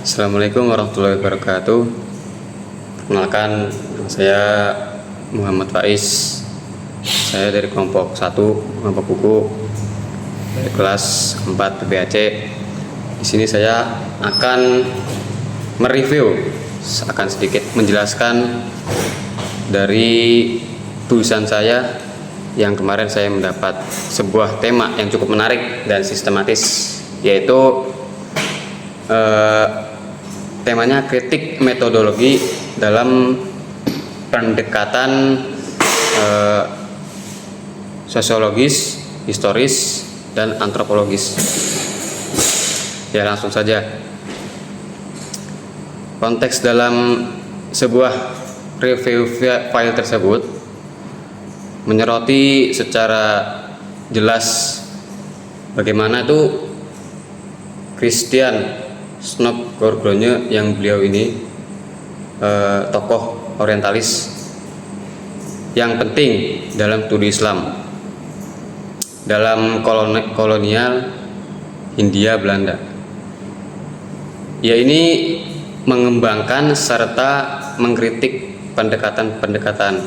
Assalamualaikum warahmatullahi wabarakatuh. Perkenalkan, saya Muhammad Faiz. Saya dari kelompok 1, kelompok buku dari kelas 4 PBAC. Di sini saya akan akan sedikit menjelaskan dari tulisan saya yang kemarin saya mendapat sebuah tema yang cukup menarik dan sistematis, yaitu temanya kritik metodologi dalam pendekatan sosiologis, historis, dan antropologis. Ya, langsung saja. Konteks dalam sebuah review file tersebut menyoroti secara jelas bagaimana itu Christian Snop-Gorgonje, yang beliau ini tokoh orientalis yang penting dalam studi Islam dalam kolonial Hindia Belanda. Ia ini mengembangkan serta mengkritik pendekatan-pendekatan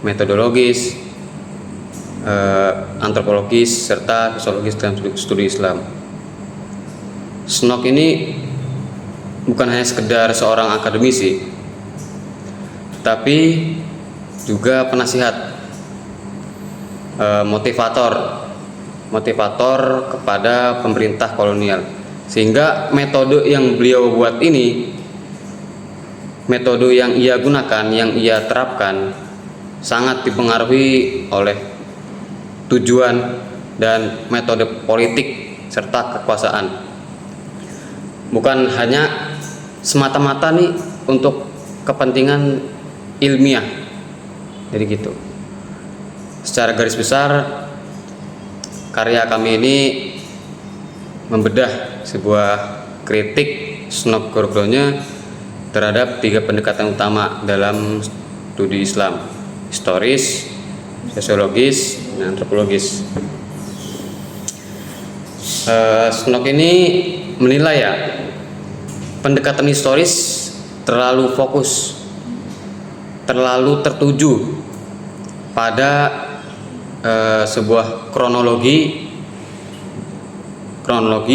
metodologis, antropologis, serta sosiologis dalam studi Islam. Snok ini bukan hanya sekedar seorang akademisi, tapi juga penasihat, motivator kepada pemerintah kolonial. Sehingga metode yang beliau buat ini, metode yang ia gunakan, yang ia terapkan, sangat dipengaruhi oleh tujuan dan metode politik serta kekuasaan. Bukan hanya semata-mata nih untuk kepentingan ilmiah, jadi gitu. Secara garis besar, karya kami ini membedah sebuah kritik Snop-Gorgonje terhadap 3 pendekatan utama dalam studi Islam: historis, sosiologis, dan antropologis. Snok ini menilai pendekatan historis terlalu fokus, terlalu tertuju pada sebuah kronologi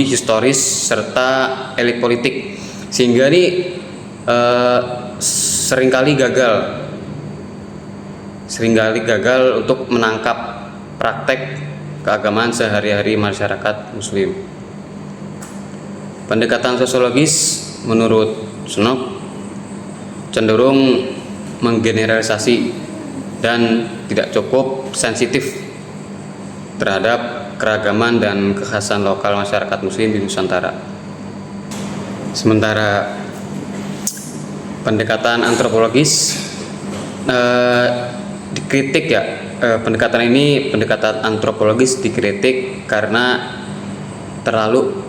historis serta elit politik, sehingga ini seringkali gagal untuk menangkap praktek keagamaan sehari-hari masyarakat Muslim. Pendekatan sosiologis menurut Snop cenderung menggeneralisasi dan tidak cukup sensitif terhadap keragaman dan kekhasan lokal masyarakat Muslim di Nusantara. Sementara pendekatan antropologis dikritik pendekatan antropologis dikritik karena terlalu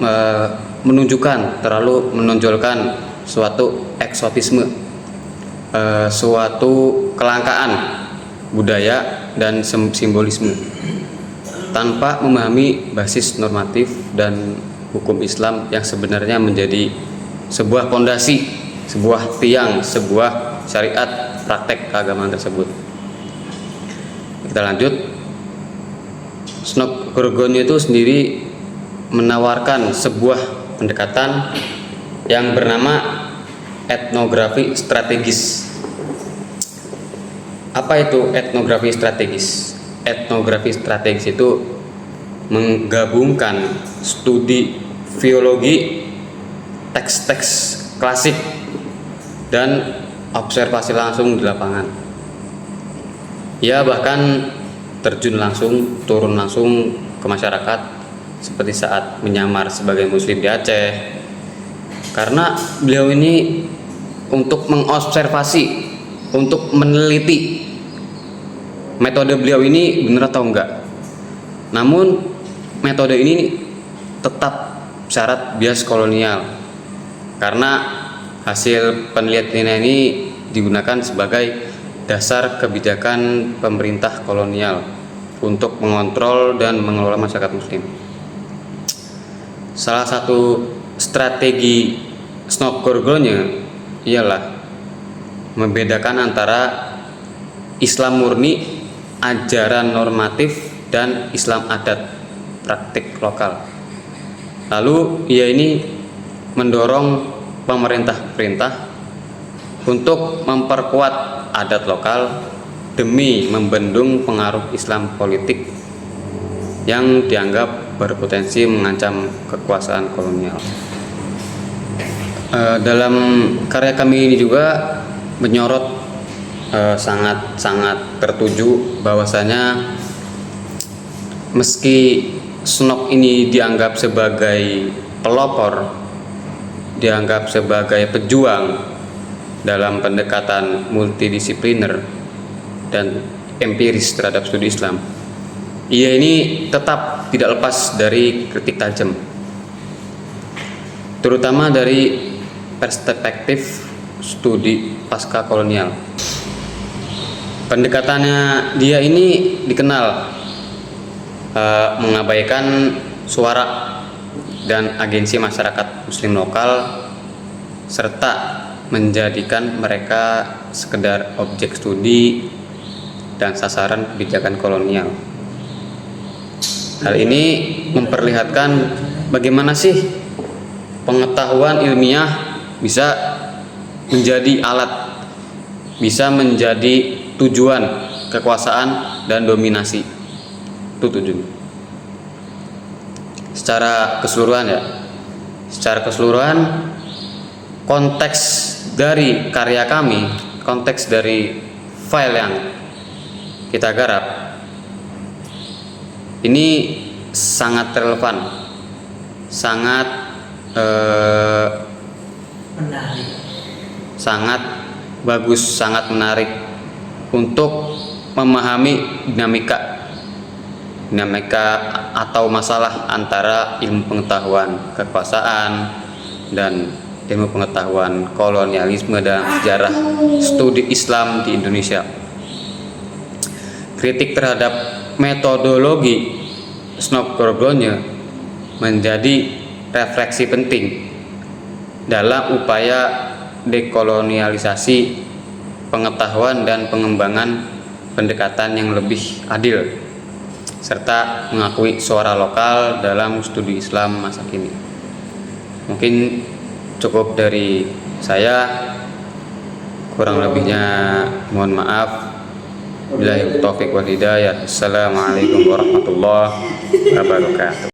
menonjolkan suatu eksotisme, suatu kelangkaan budaya dan simbolisme, tanpa memahami basis normatif dan hukum Islam yang sebenarnya menjadi sebuah pondasi, sebuah tiang, sebuah syariat praktek keagamaan tersebut. Kita lanjut. Snop-Gorgonje itu sendiri menawarkan sebuah pendekatan yang bernama etnografi strategis. Apa itu etnografi strategis? Etnografi strategis itu menggabungkan studi filologi, teks-teks klasik, dan observasi langsung di lapangan. Ia bahkan turun langsung ke masyarakat, seperti saat menyamar sebagai Muslim di Aceh, karena beliau ini untuk mengobservasi, untuk meneliti metode beliau ini benar atau enggak. Namun metode ini tetap syarat bias kolonial, karena hasil penelitian ini digunakan sebagai dasar kebijakan pemerintah kolonial untuk mengontrol dan mengelola masyarakat Muslim. Salah satu strategi Snopgorgolnya ialah membedakan antara Islam murni, ajaran normatif, dan Islam adat, praktik lokal. Lalu ia ini mendorong pemerintah untuk memperkuat adat lokal demi membendung pengaruh Islam politik yang dianggap berpotensi mengancam kekuasaan kolonial. Dalam karya kami ini juga menyorot sangat tertuju bahwasanya meski Snop ini dianggap sebagai pelopor, dianggap sebagai pejuang dalam pendekatan multidisipliner dan empiris terhadap studi Islam, ia ini tetap tidak lepas dari kritik tajam, terutama dari perspektif studi pasca kolonial. Pendekatannya dia ini dikenal mengabaikan suara dan agensi masyarakat muslim lokal, serta menjadikan mereka sekedar objek studi dan sasaran kebijakan kolonial. Hal ini memperlihatkan bagaimana sih pengetahuan ilmiah bisa menjadi alat, bisa menjadi tujuan kekuasaan dan dominasi. Itu tujuan. Secara keseluruhan konteks dari karya kami, konteks dari file yang kita garap ini sangat relevan, sangat menarik, sangat bagus, sangat menarik untuk memahami dinamika atau masalah antara ilmu pengetahuan kekuasaan dan ilmu pengetahuan kolonialisme dalam sejarah studi Islam di Indonesia. Kritik terhadap metodologi Snopgorgolnya menjadi refleksi penting dalam upaya dekolonialisasi pengetahuan dan pengembangan pendekatan yang lebih adil, serta mengakui suara lokal dalam studi Islam masa kini. Mungkin cukup dari saya, kurang lebihnya mohon maaf. Billahi taufiq wal hidayah. Assalamualaikum warahmatullahi wabarakatuh.